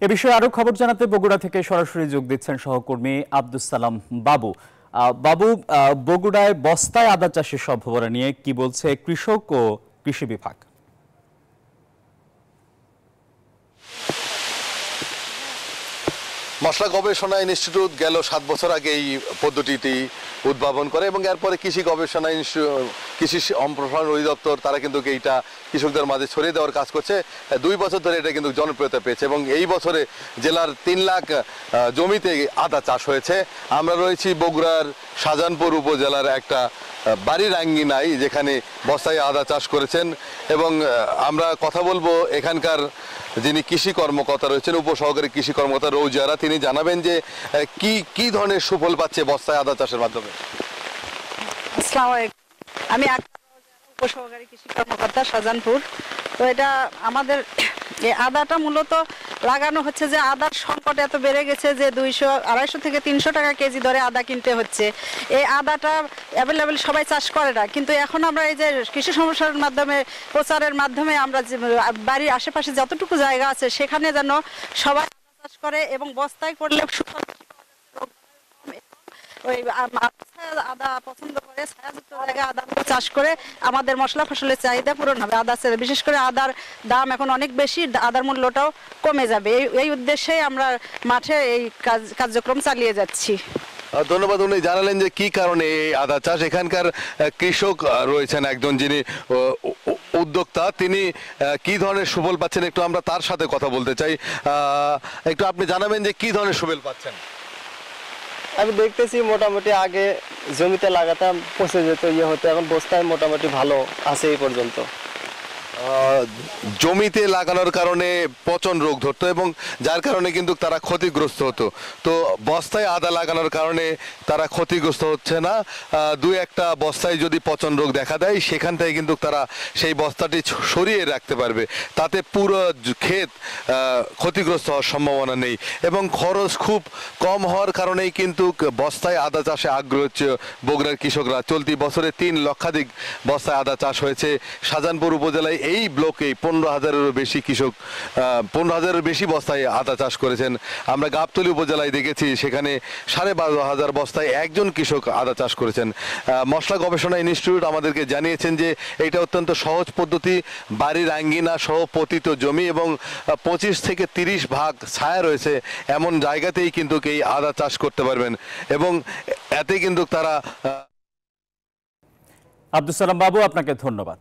এ বিষয়ে আরো খবর জানাতে বগুড়া থেকে সরাসরি যোগ দিচ্ছেন সহকর্মী আব্দুস সালাম বাবু। বাবু, বগুড়ায় বস্তায় আদা চাষের সম্ভাবনা নিয়ে কি বলছে কৃষক ও কৃষি বিভাগ? মশলা গবেষণা ইনস্টিটিউট গেল 7 বছর আগে এই পদ্ধতিটি উদ্ভাবন করে এবং এরপরে কৃষি গবেষণা কৃষি সম্প্রসারণ অধিদপ্তর তারা কিন্তু এইটা কৃষকদের মাঝে ছড়িয়ে দেওয়ার কাজ করছে। 2 বছর ধরে এটা কিন্তু জনপ্রিয়তা পেয়েছে এবং এই বছরে জেলার 3 লাখ জমিতে আদা চাষ হয়েছে। আমরা রয়েছি বগুড়ার শাহজাহানপুর উপজেলার একটা বাড়ির আঙ্গিনায়, যেখানে বস্তায় আদা চাষ করেছেন এবং আমরা কথা বলবো এখানকার যিনি কৃষি কর্মকর্তা রয়েছেন, উপসহকারী কৃষি কর্মকর্তা রৌজিয়ারা, তিনি জানাবেন যে কি ধরনের সুফল পাচ্ছে বস্তায় আদা চাষের মাধ্যমে। আসসালামু আলাইকুম, আমি উপসহকারী কৃষি কর্মকর্তা শাহজাহানপুর। তো এটা আমাদের এই আদাটা মূলত লাগানো হচ্ছে যে আদার সংকট এত বেড়ে গেছে যে 200-250 থেকে 300 টাকা কেজি ধরে আদা কিনতে হচ্ছে। এই আদাটা অ্যাভেলেবেল সবাই চাষ করে না, কিন্তু এখন আমরা এই যে কৃষি সম্প্রসারণের মাধ্যমে প্রচারের মাধ্যমে আমরা বাড়ির আশেপাশে যতটুকু জায়গা আছে সেখানে যেন সবাই আদা চাষ করে এবং বস্তায় করলে ওই আদা পছন্দ করে ছায়াযুক্ত জায়গায় আদা চাষ করে আমাদের মশলা ফসলের চাহিদা পূরণ হবে। আদা বিশেষ করে আদার দাম এখন অনেক বেশি, আদার মূল্যটাও কমে যাবে। এই উদ্দেশ্যে আমরা মাঠে এই কার্যক্রম চালিয়ে যাচ্ছি। ধন্যবাদ। উনি জানালেন যে কি কারণে এই আদা চাষ। এখানকার কৃষক রয়েছেন একজন যিনি উদ্যোক্তা, তিনি কি ধরনের সুফল পাচ্ছেন একটু আমরা তার সাথে কথা বলতে চাই। একটু আপনি জানাবেন যে কি ধরনের সুফল পাচ্ছেন। আমি দেখতেছি মোটামুটি আগে জমিতে লাগাতাম পচে যেত, হতো, এখন বস্তায় মোটামুটি ভালো আছে এই পর্যন্ত। জমিতে লাগানোর কারণে পচন রোগ ধরতো এবং যার কারণে কিন্তু তারা ক্ষতিগ্রস্ত হতো। তো বস্তায় আদা লাগানোর কারণে তারা ক্ষতিগ্রস্ত হচ্ছে না। 2-1টা বস্তায় যদি পচন রোগ দেখা দেয় সেখান থেকে কিন্তু তারা সেই বস্তাটি সরিয়ে রাখতে পারবে, তাতে পুরো ক্ষেত ক্ষতিগ্রস্ত হওয়ার সম্ভাবনা নেই এবং খরচ খুব কম হওয়ার কারণেই কিন্তু বস্তায় আদা চাষে আগ্রহ হচ্ছে বগুড়ার কৃষকরা। চলতি বছরে 3 লক্ষাধিক বস্তায় আদা চাষ হয়েছে। শাহজাহানপুর উপজেলায় এই ব্লকে 15,000-এরও বেশি কৃষক 15,000-এর বেশি বস্তায় আদা চাষ করেছেন। আমরা গাবতলী উপজেলায় দেখেছি সেখানে 12,500 বস্তায় একজন কৃষক আদা চাষ করেছেন। মশলা গবেষণা ইনস্টিটিউট আমাদেরকে জানিয়েছেন যে এটা অত্যন্ত সহজ পদ্ধতি, বাড়ির আঙ্গিনা সহ পতিত জমি এবং 25 থেকে 30 ভাগ ছায়া রয়েছে এমন জায়গাতেই কিন্তু এই আদা চাষ করতে পারবেন এবং এতে কিন্তু তারা। আব্দুস সালাম বাবু, আপনাকে ধন্যবাদ।